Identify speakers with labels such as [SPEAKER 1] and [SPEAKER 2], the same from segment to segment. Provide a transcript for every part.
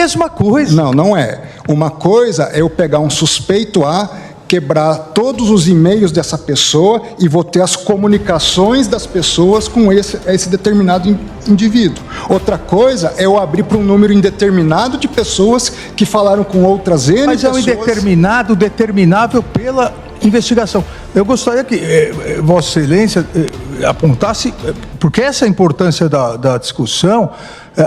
[SPEAKER 1] mesma coisa.
[SPEAKER 2] Não, não é. Uma coisa é eu pegar um suspeito A, quebrar todos os e-mails dessa pessoa e vou ter as comunicações das pessoas com esse determinado indivíduo. Outra coisa é eu abrir para um número indeterminado de pessoas que falaram com outras N
[SPEAKER 1] Mas
[SPEAKER 2] pessoas.
[SPEAKER 1] é um indeterminado, determinável pela investigação. Eu gostaria que Vossa Excelência apontasse, porque essa é a importância da discussão,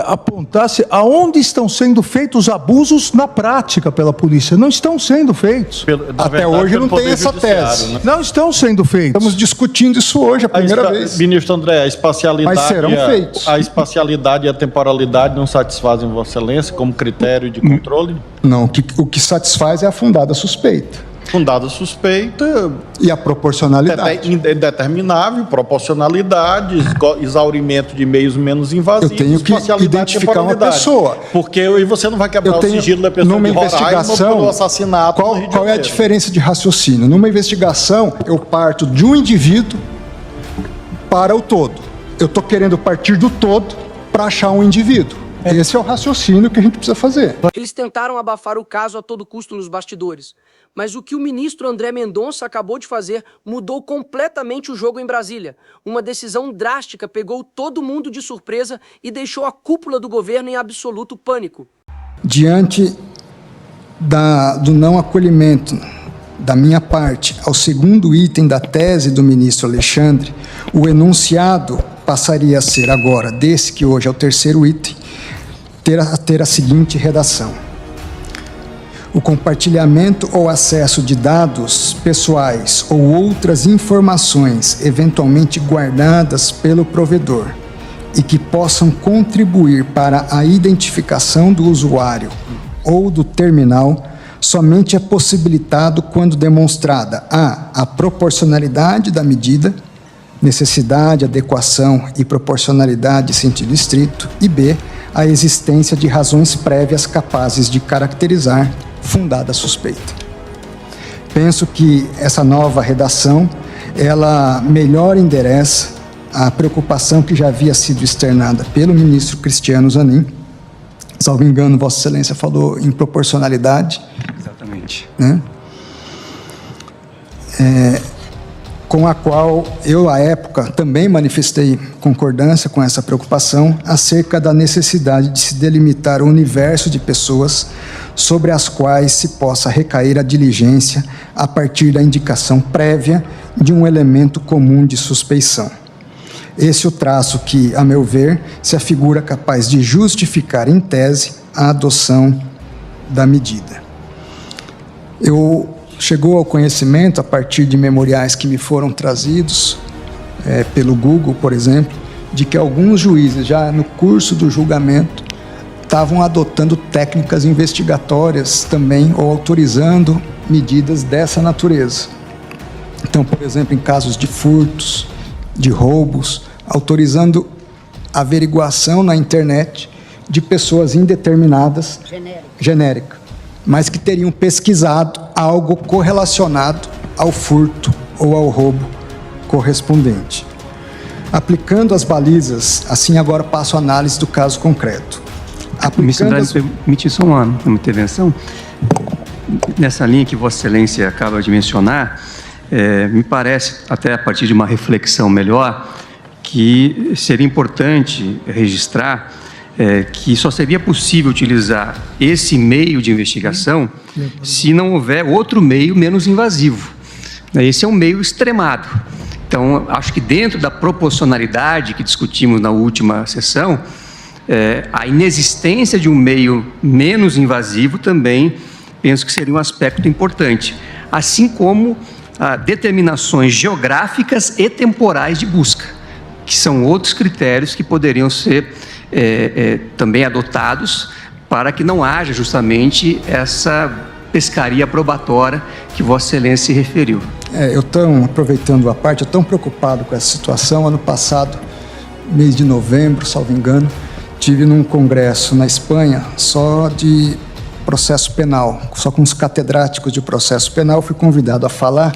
[SPEAKER 1] apontasse aonde estão sendo feitos abusos na prática pela polícia. Não estão sendo feitos.
[SPEAKER 2] Até hoje não tem essa tese.
[SPEAKER 1] Né? Não estão sendo feitos.
[SPEAKER 2] Estamos discutindo isso hoje, a primeira vez.
[SPEAKER 3] Ministro André, a espacialidade,
[SPEAKER 2] mas serão feitos.
[SPEAKER 3] A espacialidade e a temporalidade não satisfazem Vossa Excelência como critério de controle?
[SPEAKER 2] Não, o que satisfaz é a fundada suspeita.
[SPEAKER 3] Fundada suspeita
[SPEAKER 2] e a proporcionalidade.
[SPEAKER 3] Indeterminável, proporcionalidade, exaurimento de meios menos invasivos.
[SPEAKER 2] Eu tenho que identificar uma pessoa.
[SPEAKER 3] Porque você não vai quebrar o sigilo da pessoa
[SPEAKER 2] numa
[SPEAKER 3] de
[SPEAKER 2] investigação,
[SPEAKER 3] pelo assassinato.
[SPEAKER 2] Qual é a diferença de raciocínio? Numa investigação, eu parto de um indivíduo para o todo. Eu estou querendo partir do todo para achar um indivíduo. Esse é o raciocínio que a gente precisa fazer.
[SPEAKER 4] Eles tentaram abafar o caso a todo custo nos bastidores, mas o que o ministro André Mendonça acabou de fazer mudou completamente o jogo em Brasília. Uma decisão drástica pegou todo mundo de surpresa e deixou a cúpula do governo em absoluto pânico.
[SPEAKER 2] Diante do não acolhimento da minha parte ao segundo item da tese do ministro Alexandre, o enunciado passaria a ser agora, desse que hoje é o terceiro item, ter a seguinte redação: o compartilhamento ou acesso de dados pessoais ou outras informações eventualmente guardadas pelo provedor e que possam contribuir para a identificação do usuário ou do terminal somente é possibilitado quando demonstrada a proporcionalidade da medida, necessidade, adequação e proporcionalidade em sentido estrito, e b, a existência de razões prévias capazes de caracterizar fundada suspeita. Penso que essa nova redação, ela melhor endereça a preocupação que já havia sido externada pelo ministro Cristiano Zanin. Salvo engano, Vossa Excelência falou em proporcionalidade.
[SPEAKER 5] Exatamente.
[SPEAKER 2] Né? Com a qual eu, à época, também manifestei concordância com essa preocupação acerca da necessidade de se delimitar o universo de pessoas sobre as quais se possa recair a diligência a partir da indicação prévia de um elemento comum de suspeição. Esse é o traço que, a meu ver, se afigura capaz de justificar, em tese, a adoção da medida. Chegou ao conhecimento, a partir de memoriais que me foram trazidos pelo Google, por exemplo, de que alguns juízes, já no curso do julgamento, estavam adotando técnicas investigatórias também, ou autorizando medidas dessa natureza. Então, por exemplo, em casos de furtos, de roubos, autorizando averiguação na internet de pessoas indeterminadas, genérica, mas que teriam pesquisado algo correlacionado ao furto ou ao roubo correspondente. Aplicando as balizas, assim agora passo a análise do caso concreto.
[SPEAKER 5] Ministro André, me permite só uma intervenção? Nessa linha que Vossa Excelência acaba de mencionar, me parece, até a partir de uma reflexão melhor, que seria importante registrar que só seria possível utilizar esse meio de investigação se não houver outro meio menos invasivo. Esse é um meio extremado. Então, acho que dentro da proporcionalidade que discutimos na última sessão, a inexistência de um meio menos invasivo também penso que seria um aspecto importante, assim como determinações geográficas e temporais de busca, que são outros critérios que poderiam ser também adotados para que não haja justamente essa pescaria probatória que Vossa Excelência se referiu.
[SPEAKER 2] Eu estou, aproveitando a parte, eu estou preocupado com essa situação. Ano passado, mês de novembro, salvo engano, tive num congresso na Espanha só de processo penal, só com os catedráticos de processo penal. Fui convidado a falar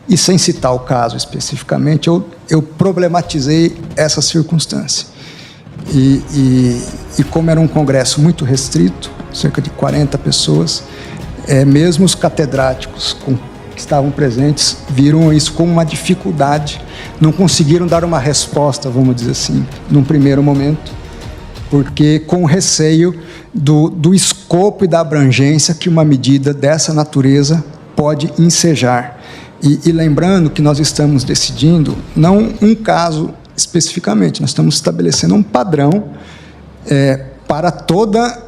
[SPEAKER 2] e, sem citar o caso especificamente, eu problematizei essa circunstância. E como era um congresso muito restrito, cerca de 40 pessoas, mesmo os catedráticos que estavam presentes viram isso como uma dificuldade, não conseguiram dar uma resposta, vamos dizer assim, num primeiro momento, porque com receio do escopo e da abrangência que uma medida dessa natureza pode ensejar. E lembrando que nós estamos decidindo, não um caso especificamente, nós estamos estabelecendo um padrão para toda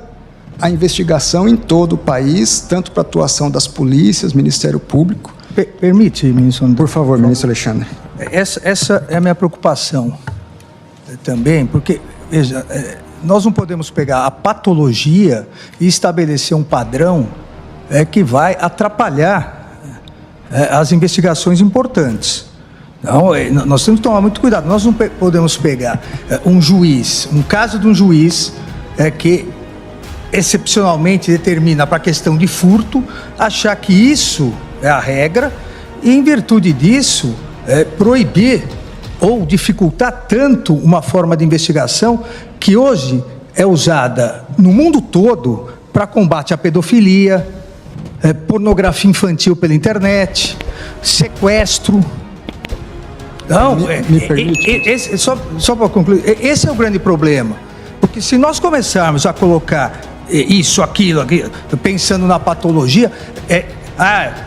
[SPEAKER 2] a investigação em todo o país, tanto para a atuação das polícias, Ministério Público.
[SPEAKER 1] Permite, ministro André?
[SPEAKER 2] Por favor, ministro Alexandre.
[SPEAKER 1] Essa é a minha preocupação também, porque, veja, nós não podemos pegar a patologia e estabelecer um padrão que vai atrapalhar as investigações importantes. Não, nós temos que tomar muito cuidado. Nós não podemos pegar um caso de um juiz que excepcionalmente determina para a questão de furto, achar que isso é a regra e, em virtude disso, proibir ou dificultar tanto uma forma de investigação que hoje é usada no mundo todo para combate à pedofilia, pornografia infantil pela internet, sequestro. Não,
[SPEAKER 2] me permite?
[SPEAKER 1] Só para concluir, esse é o grande problema. Porque se nós começarmos a colocar isso, aquilo, pensando na patologia,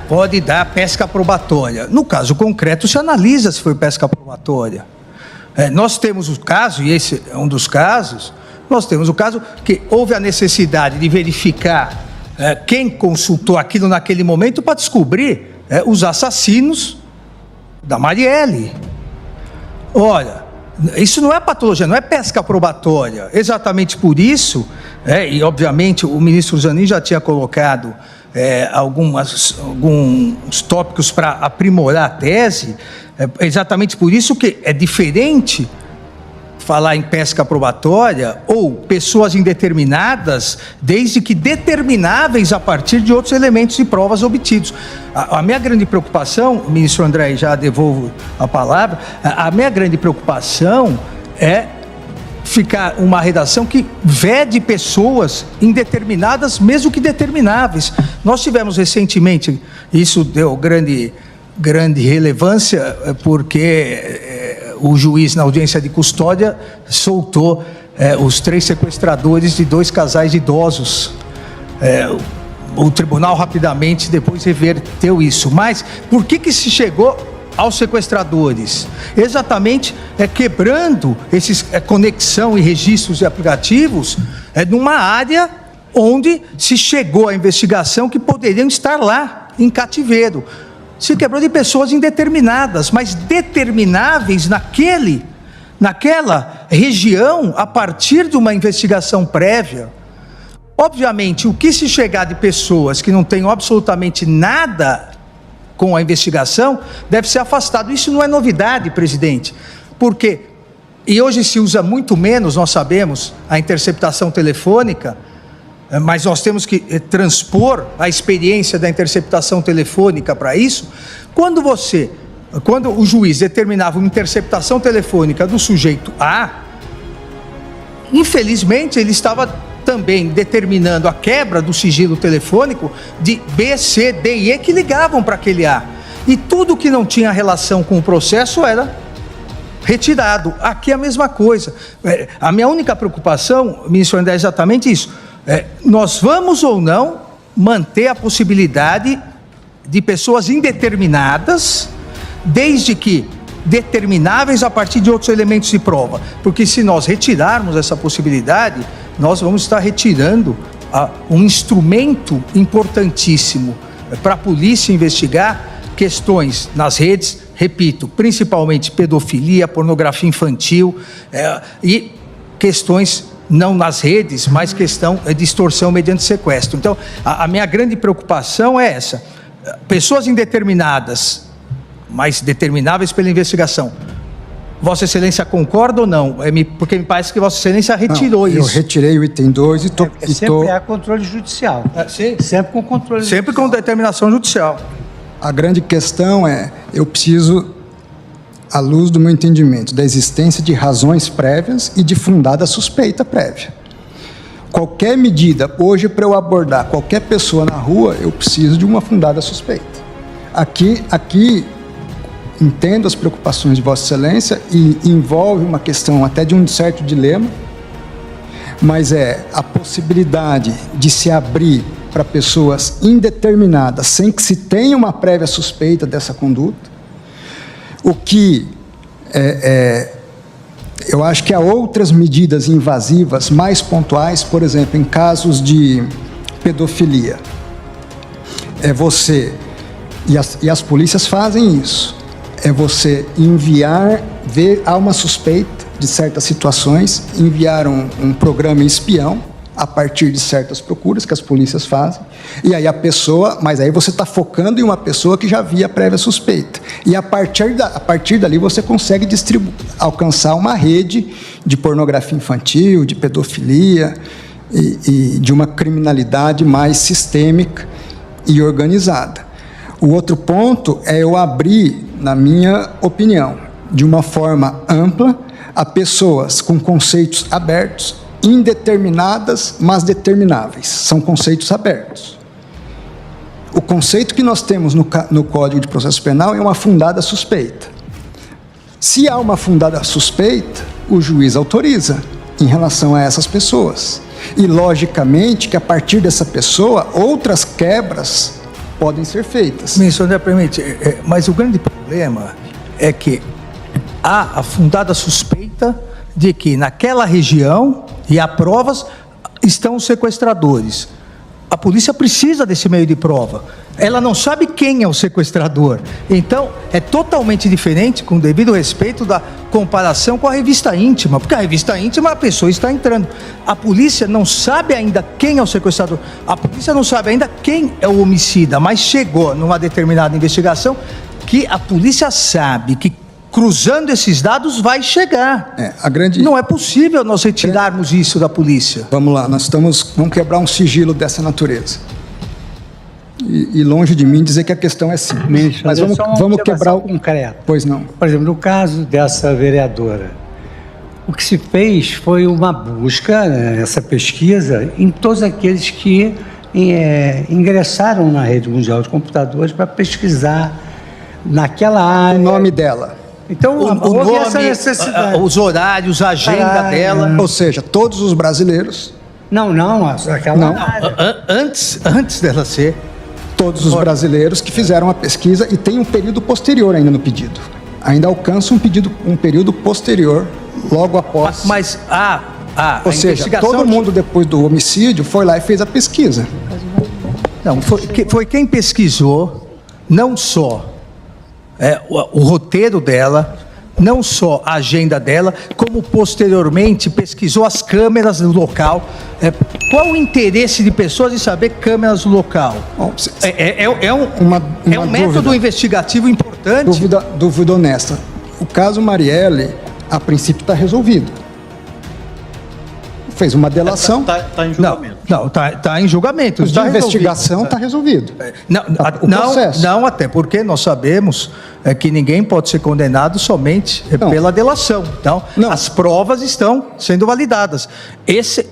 [SPEAKER 1] pode dar pesca probatória. No caso concreto, se analisa se foi pesca probatória. Nós temos o caso, e esse é um dos casos, nós temos o caso que houve a necessidade de verificar quem consultou aquilo naquele momento para descobrir os assassinos da Marielle. Olha, isso não é patologia, não é pesca probatória. Exatamente por isso, e obviamente o ministro Zanin já tinha colocado alguns tópicos para aprimorar a tese, exatamente por isso que é diferente falar em pesca probatória ou pessoas indeterminadas, desde que determináveis a partir de outros elementos e provas obtidos. A minha grande preocupação, ministro André, já devolvo a palavra, a minha grande preocupação é ficar uma redação que vede pessoas indeterminadas, mesmo que determináveis. Nós tivemos recentemente, isso deu grande relevância, porque o juiz, na audiência de custódia, soltou os 3 sequestradores de 2 casais idosos. O tribunal rapidamente depois reverteu isso. Mas por que se chegou aos sequestradores? Exatamente quebrando esses conexão e registros e aplicativos numa área onde se chegou à investigação que poderiam estar lá, em cativeiro. Se quebrou de pessoas indeterminadas, mas determináveis naquela região a partir de uma investigação prévia. Obviamente, o que se chegar de pessoas que não tenham absolutamente nada com a investigação, deve ser afastado. Isso não é novidade, presidente, porque, e hoje se usa muito menos, nós sabemos, a interceptação telefônica, mas nós temos que transpor a experiência da interceptação telefônica para isso. Quando o juiz determinava uma interceptação telefônica do sujeito A, infelizmente ele estava também determinando a quebra do sigilo telefônico de B, C, D e E que ligavam para aquele A. E tudo que não tinha relação com o processo era retirado. Aqui é a mesma coisa. A minha única preocupação, ministro André, é exatamente isso. Nós vamos ou não manter a possibilidade de pessoas indeterminadas, desde que determináveis a partir de outros elementos de prova, porque se nós retirarmos essa possibilidade, nós vamos estar retirando um instrumento importantíssimo para a polícia investigar questões nas redes, repito, principalmente pedofilia, pornografia infantil e questões não nas redes, mas questão de extorsão mediante sequestro. Então, a minha grande preocupação é essa. Pessoas indeterminadas, mas determináveis pela investigação. Vossa Excelência concorda ou não? Porque me parece que Vossa Excelência retirou isso.
[SPEAKER 2] Eu retirei o item 2 e estou...
[SPEAKER 6] Sempre é controle judicial.
[SPEAKER 1] Sim.
[SPEAKER 6] Sempre com controle judicial.
[SPEAKER 1] Sempre com determinação judicial.
[SPEAKER 2] A grande questão é, eu preciso à luz do meu entendimento, da existência de razões prévias e de fundada suspeita prévia. Qualquer medida, hoje, para eu abordar qualquer pessoa na rua, eu preciso de uma fundada suspeita. Aqui entendo as preocupações de Vossa Excelência e envolve uma questão até de um certo dilema, mas é a possibilidade de se abrir para pessoas indeterminadas, sem que se tenha uma prévia suspeita dessa conduta, o que eu acho que há outras medidas invasivas mais pontuais, por exemplo, em casos de pedofilia. E as polícias fazem isso, você enviar, há uma suspeita de certas situações, enviar um programa espião, a partir de certas procuras que as polícias fazem, e aí mas aí você está focando em uma pessoa que já havia prévia suspeita, e a partir dali você consegue alcançar uma rede de pornografia infantil, de pedofilia, e de uma criminalidade mais sistêmica e organizada. O outro ponto é eu abrir, na minha opinião, de uma forma ampla, a pessoas com conceitos abertos, indeterminadas, mas determináveis. São conceitos abertos. O conceito que nós temos no Código de Processo Penal é uma fundada suspeita. Se há uma fundada suspeita, o juiz autoriza em relação a essas pessoas. E, logicamente, que a partir dessa pessoa, outras quebras podem ser feitas.
[SPEAKER 1] Ministro André, permite, mas o grande problema é que há a fundada suspeita de que naquela região, e há provas, estão os sequestradores. A polícia precisa desse meio de prova. Ela não sabe quem é o sequestrador. Então, é totalmente diferente, com devido respeito, da comparação com a revista íntima, porque a revista íntima, a pessoa está entrando. A polícia não sabe ainda quem é o sequestrador. A polícia não sabe ainda quem é o homicida, mas chegou numa determinada investigação que a polícia sabe que cruzando esses dados vai chegar. Não é possível nós retirarmos isso da polícia.
[SPEAKER 2] Vamos lá, vamos quebrar um sigilo dessa natureza. E longe de mim dizer que a questão é simples.
[SPEAKER 6] Ministro,
[SPEAKER 2] mas vamos quebrar o
[SPEAKER 6] concreto.
[SPEAKER 2] Pois não.
[SPEAKER 6] Por exemplo, no caso dessa vereadora, o que se fez foi uma busca, essa pesquisa, em todos aqueles que ingressaram na rede mundial de computadores para pesquisar naquela área.
[SPEAKER 2] O nome dela.
[SPEAKER 6] Então,
[SPEAKER 1] o nome, essa necessidade. Os horários, a agenda dela.
[SPEAKER 2] Ou seja, todos os brasileiros.
[SPEAKER 1] Antes dela ser.
[SPEAKER 2] Todos os brasileiros que fizeram a pesquisa e tem um período posterior ainda no pedido. Ainda alcança um período posterior, logo após.
[SPEAKER 1] Mas
[SPEAKER 2] ou seja, todo mundo depois do homicídio foi lá e fez a pesquisa.
[SPEAKER 1] Não, foi quem pesquisou, não só o roteiro dela, não só a agenda dela, como posteriormente pesquisou as câmeras do local. Qual o interesse de pessoas em saber câmeras do local? É um método investigativo importante.
[SPEAKER 2] Dúvida honesta. O caso Marielle, a princípio, está resolvido. Fez uma delação.
[SPEAKER 3] Está em julgamento.
[SPEAKER 2] Não, está em julgamento. De investigação está resolvido.
[SPEAKER 1] Não, até porque nós sabemos que ninguém pode ser condenado somente pela delação. Então, as provas estão sendo validadas. Esse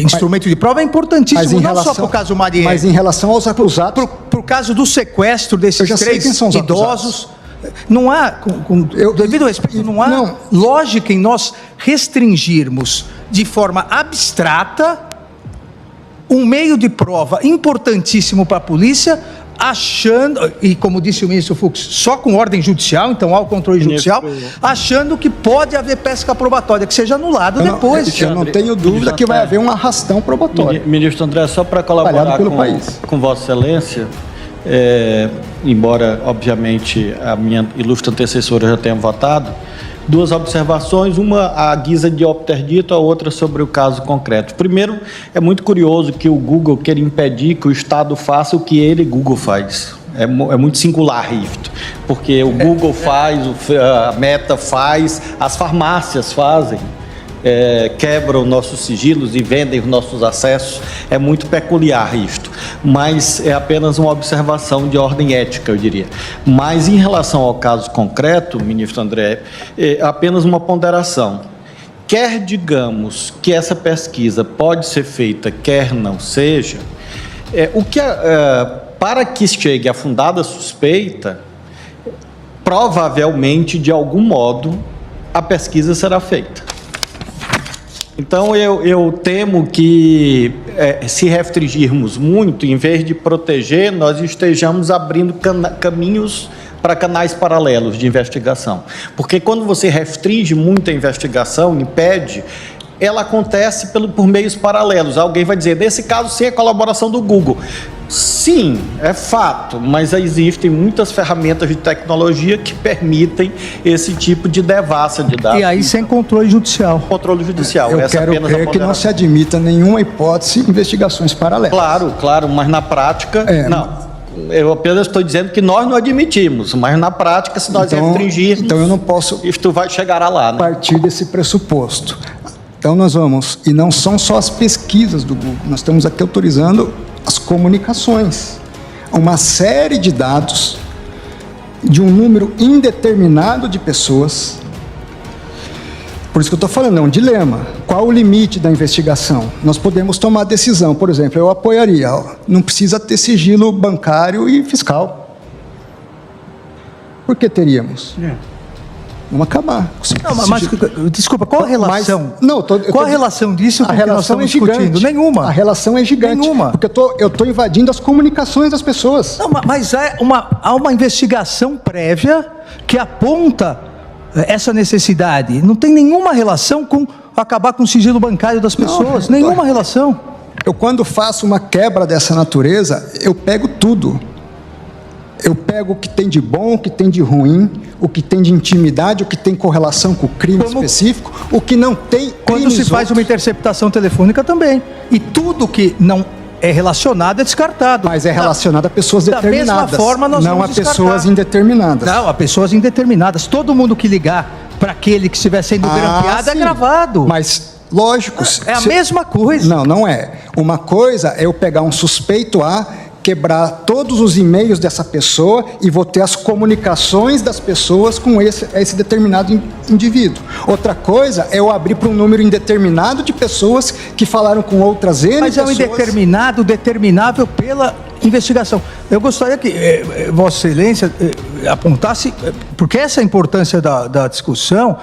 [SPEAKER 1] instrumento de prova é importantíssimo, não só para o caso Marielle.
[SPEAKER 2] Mas em relação aos acusados...
[SPEAKER 1] Para o caso do sequestro desses 3 idosos... Não há, devido ao respeito, não há lógica em nós restringirmos de forma abstrata um meio de prova importantíssimo para a polícia, achando, e como disse o ministro Fux, só com ordem judicial, então há o controle judicial, achando que pode haver pesca probatória, que seja anulado depois.
[SPEAKER 2] Eu não tenho dúvida que vai haver um arrastão probatório.
[SPEAKER 3] Ministro André, só para colaborar com Vossa Excelência, embora, obviamente, a minha ilustre antecessora já tenha votado, 2 observações, uma à guisa de obter-dito, a outra sobre o caso concreto. Primeiro, é muito curioso que o Google queira impedir que o Estado faça o que ele, Google, faz. É muito singular isto, porque o Google faz, a Meta faz, as farmácias fazem. Quebram nossos sigilos e vendem os nossos acessos. É muito peculiar isto. mas é apenas uma observação de ordem ética, eu diria. Mas em relação ao caso concreto, ministro André, é apenas uma ponderação. Quer digamos que essa pesquisa pode ser feita, quer não seja, para que chegue a fundada suspeita, provavelmente, de algum modo, a pesquisa será feita. Então, eu temo que, se restringirmos muito, em vez de proteger, nós estejamos abrindo caminhos para canais paralelos de investigação. Porque quando você restringe muito a investigação, impede, ela acontece por meios paralelos. Alguém vai dizer, nesse caso, sem a colaboração do Google. Sim, é fato, mas existem muitas ferramentas de tecnologia que permitem esse tipo de devassa de dados.
[SPEAKER 1] E aí sem controle judicial.
[SPEAKER 3] Controle judicial.
[SPEAKER 2] Eu quero crer que não se admita nenhuma hipótese de investigações paralelas.
[SPEAKER 3] Claro, mas na prática, não. Eu apenas estou dizendo que nós não admitimos, mas na prática, se nós restringirmos,
[SPEAKER 2] então eu não posso
[SPEAKER 3] isto chegará lá, né?
[SPEAKER 2] Partir desse pressuposto. Então nós vamos, e não são só as pesquisas do Google, nós estamos aqui autorizando as comunicações, uma série de dados de um número indeterminado de pessoas. Por isso que eu estou falando, é um dilema. Qual o limite da investigação? Nós podemos tomar decisão, por exemplo, eu apoiaria, não precisa ter sigilo bancário e fiscal. Por que teríamos? Vamos acabar.
[SPEAKER 1] Mas desculpa, qual a relação? Qual a relação disso com o que nós estamos discutindo? Nenhuma.
[SPEAKER 2] A relação é gigante.
[SPEAKER 1] Nenhuma.
[SPEAKER 2] Porque eu estou invadindo as comunicações das pessoas.
[SPEAKER 1] Não, mas há uma investigação prévia que aponta essa necessidade. Não tem nenhuma relação com acabar com o sigilo bancário das pessoas. Nenhuma relação.
[SPEAKER 2] Eu, quando faço uma quebra dessa natureza, eu pego tudo. Eu pego o que tem de bom, o que tem de ruim, o que tem de intimidade, o que tem correlação com o crime específico, o que não tem.
[SPEAKER 1] Quando se faz uma interceptação telefônica também. E tudo que não é relacionado é descartado.
[SPEAKER 2] Mas é relacionado a pessoas determinadas. Da mesma forma, nós não a pessoas indeterminadas.
[SPEAKER 1] Não, a pessoas indeterminadas. Todo mundo que ligar para aquele que estiver sendo grampeado é gravado.
[SPEAKER 2] Mas, lógico.
[SPEAKER 1] É a mesma coisa.
[SPEAKER 2] Não, não é. Uma coisa é eu pegar um suspeito quebrar todos os e-mails dessa pessoa e vou ter as comunicações das pessoas com esse determinado indivíduo. Outra coisa é eu abrir para um número indeterminado de pessoas que falaram com outras N pessoas.
[SPEAKER 1] Mas é um indeterminado, determinável pela investigação. Eu gostaria que Vossa Excelência apontasse, porque essa é a importância da discussão,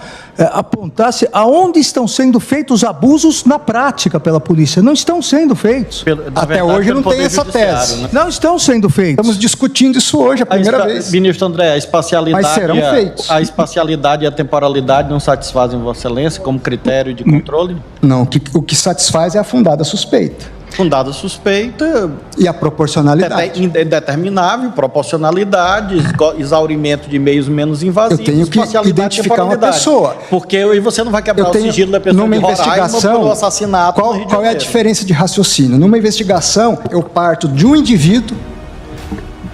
[SPEAKER 1] apontasse aonde estão sendo feitos abusos na prática pela polícia. Não estão sendo feitos.
[SPEAKER 2] Até hoje não tem essa tese.
[SPEAKER 3] Né?
[SPEAKER 1] Não estão sendo feitos.
[SPEAKER 2] Estamos discutindo isso hoje, a primeira vez.
[SPEAKER 3] Ministro André, a espacialidade,
[SPEAKER 2] mas serão feitos.
[SPEAKER 3] A espacialidade e a temporalidade não satisfazem Vossa Excelência como critério de controle?
[SPEAKER 2] Não, o que satisfaz é a fundada suspeita.
[SPEAKER 3] Fundada suspeita...
[SPEAKER 2] E a proporcionalidade.
[SPEAKER 3] Indeterminável, proporcionalidade, exaurimento de meios menos invasivos...
[SPEAKER 2] Eu tenho que identificar uma pessoa.
[SPEAKER 3] Porque aí você não vai quebrar o sigilo da pessoa
[SPEAKER 2] numa investigação,
[SPEAKER 3] pelo assassinato no Rio de Janeiro.
[SPEAKER 2] Qual é a diferença de raciocínio? Numa investigação, eu parto de um indivíduo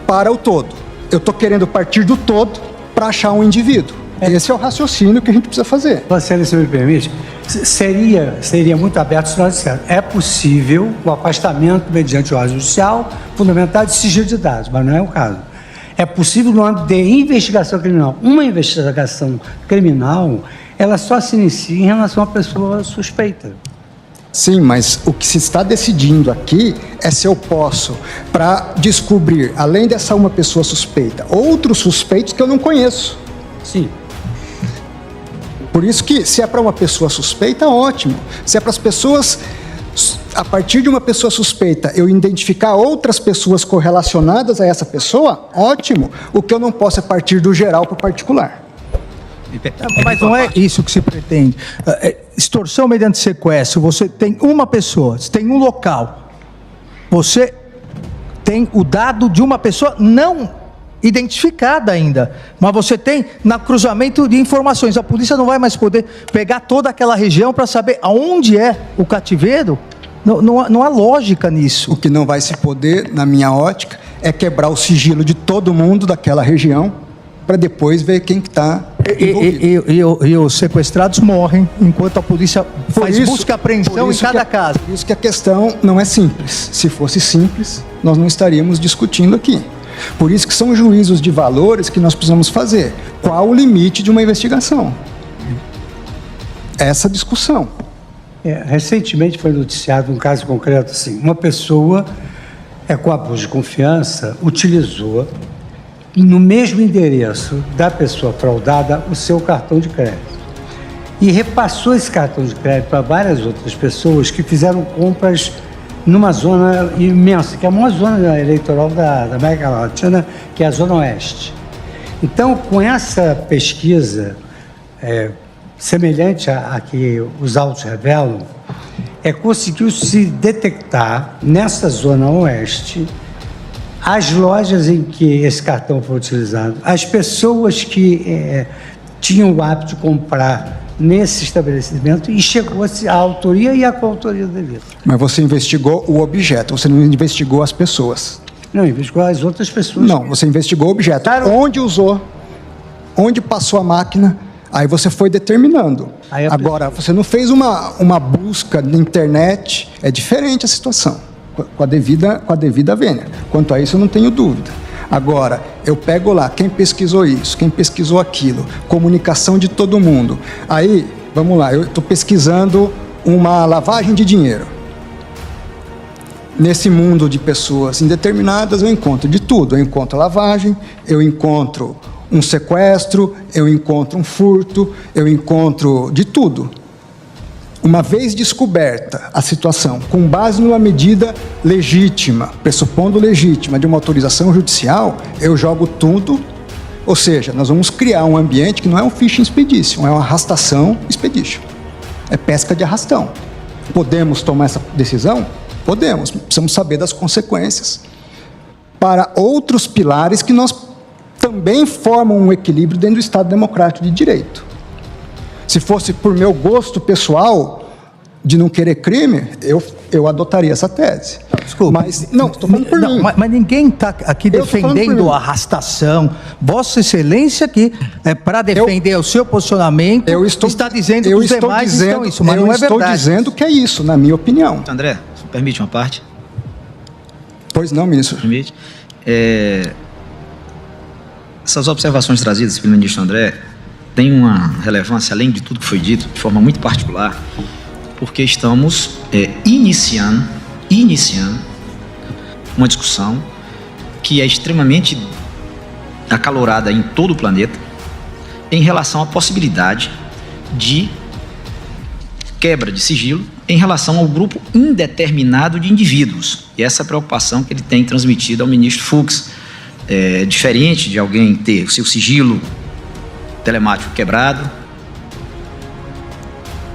[SPEAKER 2] para o todo. Eu estou querendo partir do todo para achar um indivíduo. Esse é o raciocínio que a gente precisa fazer.
[SPEAKER 6] Vossa Excelência, se me permite, seria muito aberto se nós dissermos. É possível o afastamento mediante ordem judicial fundamentado de sigilo de dados, mas não é o caso. É possível no âmbito de investigação criminal. Uma investigação criminal, ela só se inicia em relação à pessoa suspeita.
[SPEAKER 2] Sim, mas o que se está decidindo aqui é se eu posso, para descobrir, além dessa uma pessoa suspeita, outros suspeitos que eu não conheço.
[SPEAKER 6] Sim.
[SPEAKER 2] Por isso que, se é para uma pessoa suspeita, ótimo. Se é para as pessoas, a partir de uma pessoa suspeita, eu identificar outras pessoas correlacionadas a essa pessoa, ótimo. O que eu não posso é partir do geral para o particular.
[SPEAKER 1] Mas não é isso que se pretende. Extorsão mediante sequestro, você tem uma pessoa, você tem um local, você tem o dado de uma pessoa não identificada ainda, mas você tem no cruzamento de informações. A polícia não vai mais poder pegar toda aquela região para saber aonde é o cativeiro. Não há lógica nisso.
[SPEAKER 2] O que não vai se poder, na minha ótica, é quebrar o sigilo de todo mundo daquela região para depois ver quem está
[SPEAKER 1] E os sequestrados morrem enquanto a polícia faz busca e apreensão em cada casa.
[SPEAKER 2] Por isso que a questão não é simples. Se fosse simples, nós não estaríamos discutindo aqui. Por isso que são juízos de valores que nós precisamos fazer. Qual o limite de uma investigação? Essa discussão.
[SPEAKER 6] Recentemente foi noticiado um caso concreto assim, uma pessoa com abuso de confiança utilizou no mesmo endereço da pessoa fraudada o seu cartão de crédito e repassou esse cartão de crédito para várias outras pessoas que fizeram compras numa zona imensa, que é a maior zona eleitoral da América Latina, que é a Zona Oeste. Então, com essa pesquisa semelhante à que os autos revelam, conseguiu-se detectar nessa Zona Oeste as lojas em que esse cartão foi utilizado, as pessoas que tinham o hábito de comprar nesse estabelecimento e chegou-se à autoria e à coautoria do delito.
[SPEAKER 2] Mas você investigou o objeto, você não investigou as pessoas.
[SPEAKER 6] Não, investigou as outras pessoas.
[SPEAKER 2] Não, você investigou o objeto. Claro. Onde usou, onde passou a máquina, aí você foi determinando. Agora, você não fez uma busca na internet, é diferente a situação, com a devida vênia. Quanto a isso, eu não tenho dúvida. Agora, eu pego lá, quem pesquisou isso, quem pesquisou aquilo, comunicação de todo mundo. Aí, vamos lá, eu estou pesquisando uma lavagem de dinheiro. Nesse mundo de pessoas indeterminadas, eu encontro de tudo. Eu encontro lavagem, eu encontro um sequestro, eu encontro um furto, eu encontro de tudo. Uma vez descoberta a situação, com base numa medida legítima, pressupondo legítima de uma autorização judicial, eu jogo tudo, ou seja, nós vamos criar um ambiente que não é um fishing expedition, é uma arrastação expedition. É pesca de arrastão. Podemos tomar essa decisão? Podemos, precisamos saber das consequências para outros pilares que nós também formam um equilíbrio dentro do Estado Democrático de Direito. Se fosse por meu gosto pessoal de não querer crime, eu adotaria essa tese.
[SPEAKER 1] Desculpa.
[SPEAKER 2] Mas, não, estou falando por mim.
[SPEAKER 1] Mas ninguém está aqui defendendo a arrastação. Vossa Excelência aqui, para defender o seu posicionamento, está dizendo que os demais estão isso, mas não é verdade.
[SPEAKER 2] Eu estou dizendo que é isso, na minha opinião.
[SPEAKER 7] André, permite uma parte?
[SPEAKER 2] Pois não, ministro.
[SPEAKER 7] Permite. Essas observações trazidas pelo ministro André têm uma relevância, além de tudo que foi dito, de forma muito particular, porque estamos iniciando uma discussão que é extremamente acalorada em todo o planeta em relação à possibilidade de quebra de sigilo em relação ao grupo indeterminado de indivíduos. E essa preocupação que ele tem transmitido ao ministro Fux. É diferente de alguém ter o seu sigilo telemático quebrado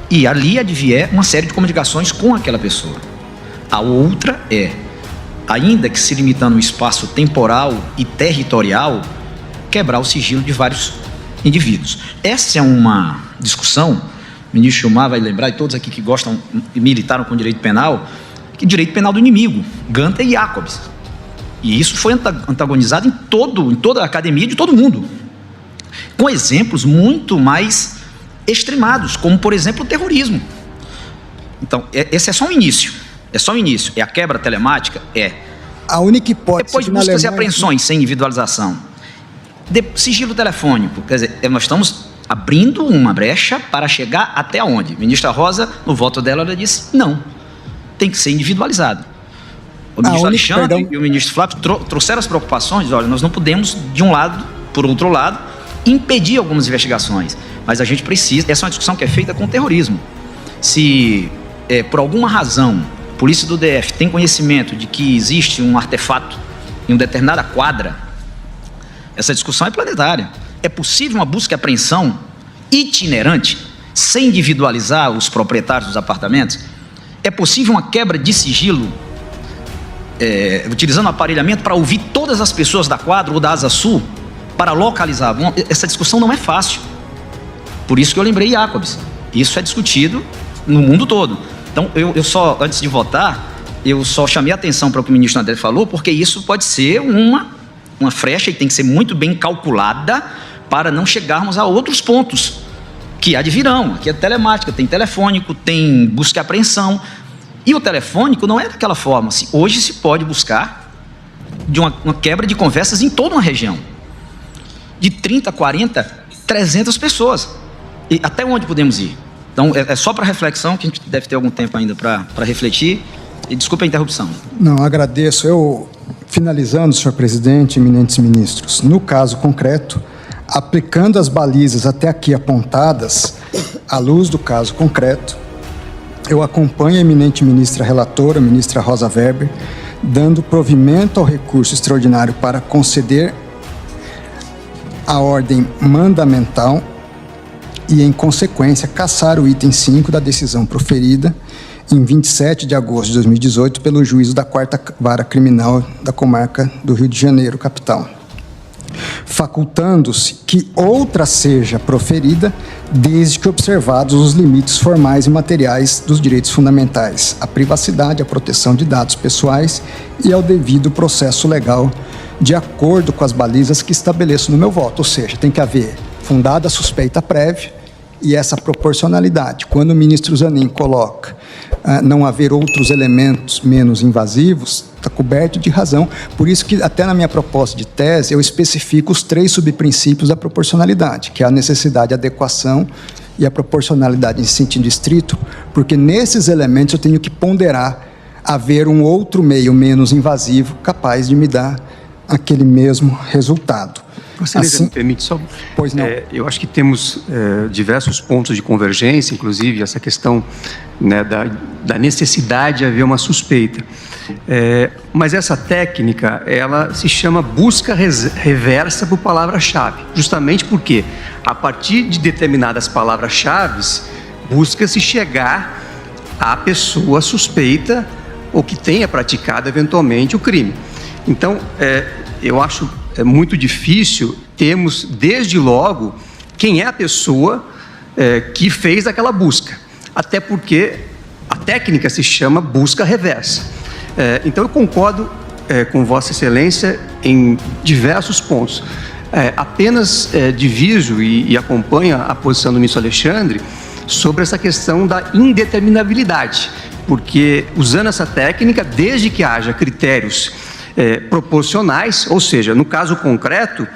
[SPEAKER 7] e ali advier uma série de comunicações com aquela pessoa. A outra ainda que se limitando no espaço temporal e territorial, quebrar o sigilo de vários indivíduos. Essa é uma discussão, o ministro Gilmar vai lembrar, e todos aqui que gostam e militaram com direito penal, que direito penal do inimigo, Ganter e Jacobs. E isso foi antagonizado em toda a academia de todo mundo, com exemplos muito mais extremados, como, por exemplo, o terrorismo. Então, esse é só um início. É a quebra telemática?
[SPEAKER 2] A única hipótese...
[SPEAKER 7] Depois de buscas e apreensões sem individualização. Sigilo telefônico. Quer dizer, nós estamos abrindo uma brecha para chegar até onde? A ministra Rosa, no voto dela, ela disse, não, tem que ser individualizado. O ministro Alexandre e o ministro Flávio trouxeram as preocupações, olha, nós não podemos, de um lado, por outro lado, impedir algumas investigações, mas a gente precisa, essa é uma discussão que é feita com o terrorismo. Se, por alguma razão, a polícia do DF tem conhecimento de que existe um artefato em uma determinada quadra, essa discussão é planetária. É possível uma busca e apreensão itinerante, sem individualizar os proprietários dos apartamentos? É possível uma quebra de sigilo utilizando aparelhamento para ouvir todas as pessoas da quadra ou da Asa Sul para localizar? Essa discussão não é fácil. Por isso que eu lembrei Jacobs. Isso é discutido no mundo todo. Então, eu só, antes de votar, eu só chamei a atenção para o que o ministro André falou, porque isso pode ser uma frecha e tem que ser muito bem calculada para não chegarmos a outros pontos que advirão. Aqui é telemática, tem telefônico, tem busca e apreensão. E o telefônico não é daquela forma. Hoje se pode buscar de uma quebra de conversas em toda uma região. De 30, 40, 300 pessoas. E até onde podemos ir? Então, é só para reflexão, que a gente deve ter algum tempo ainda para refletir. E desculpe a interrupção.
[SPEAKER 2] Não, agradeço. Eu, finalizando, senhor presidente, eminentes ministros, no caso concreto, aplicando as balizas até aqui apontadas, à luz do caso concreto, eu acompanho a eminente ministra relatora, a ministra Rosa Weber, dando provimento ao recurso extraordinário para conceder a ordem mandamental e, em consequência, cassar o item 5 da decisão proferida em 27 de agosto de 2018 pelo juízo da 4ª Vara Criminal da Comarca do Rio de Janeiro, capital, facultando-se que outra seja proferida desde que observados os limites formais e materiais dos direitos fundamentais, a privacidade, a proteção de dados pessoais e ao devido processo legal, de acordo com as balizas que estabeleço no meu voto. Ou seja, tem que haver fundada suspeita prévia e essa proporcionalidade. Quando o ministro Zanin coloca não haver outros elementos menos invasivos, está coberto de razão. Por isso que até na minha proposta de tese eu especifico os 3 subprincípios da proporcionalidade, que é a necessidade, a adequação e a proporcionalidade em sentido estrito, porque nesses elementos eu tenho que ponderar haver um outro meio menos invasivo capaz de me dar aquele mesmo resultado.
[SPEAKER 5] Assim, me permite só...
[SPEAKER 2] Pois não.
[SPEAKER 5] Eu acho que temos diversos pontos de convergência, inclusive essa questão, né, da necessidade de haver uma suspeita. Mas essa técnica, ela se chama busca reversa por palavra-chave, justamente porque, a partir de determinadas palavras-chave, busca-se chegar à pessoa suspeita ou que tenha praticado eventualmente o crime. Então, eu acho muito difícil termos, desde logo, quem é a pessoa que fez aquela busca. Até porque a técnica se chama busca reversa. Então, eu concordo com Vossa Excelência em diversos pontos. Apenas diviso e acompanho a posição do ministro Alexandre sobre essa questão da indeterminabilidade, porque, usando essa técnica, desde que haja critérios proporcionais, ou seja, no caso concreto,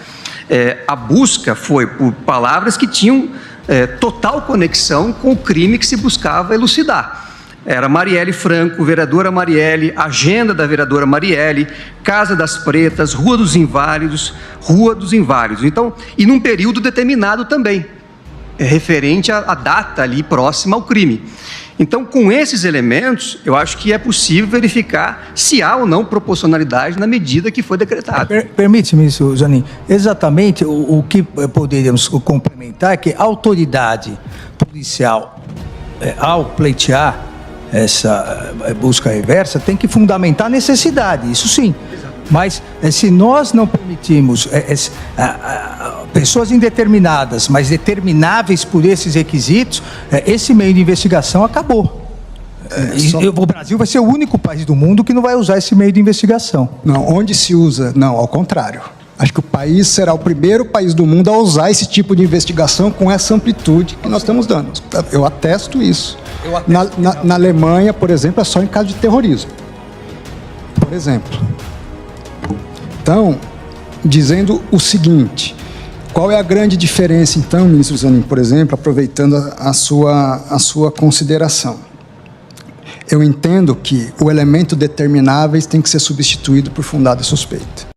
[SPEAKER 5] a busca foi por palavras que tinham total conexão com o crime que se buscava elucidar. Era Marielle Franco, vereadora Marielle, agenda da vereadora Marielle, Casa das Pretas, Rua dos Inválidos. Então, e num período determinado também, referente à data ali próxima ao crime. Então, com esses elementos, eu acho que é possível verificar se há ou não proporcionalidade na medida que foi decretada.
[SPEAKER 1] Permite-me, ministro Zanin, exatamente o que poderíamos complementar é que a autoridade policial, ao pleitear essa busca reversa, tem que fundamentar a necessidade, isso sim. Mas se nós não permitirmos pessoas indeterminadas, mas determináveis por esses requisitos, esse meio de investigação acabou. O Brasil vai ser o único país do mundo que não vai usar esse meio de investigação.
[SPEAKER 2] Não, onde se usa? Não, ao contrário. Acho que o país será o primeiro país do mundo a usar esse tipo de investigação com essa amplitude que nós estamos dando. Eu atesto isso. Na Alemanha, por exemplo, é só em caso de terrorismo. Por exemplo. Então, dizendo o seguinte, qual é a grande diferença, então, ministro Zanin, por exemplo, aproveitando a sua consideração? Eu entendo que o elemento determináveis tem que ser substituído por fundada suspeita.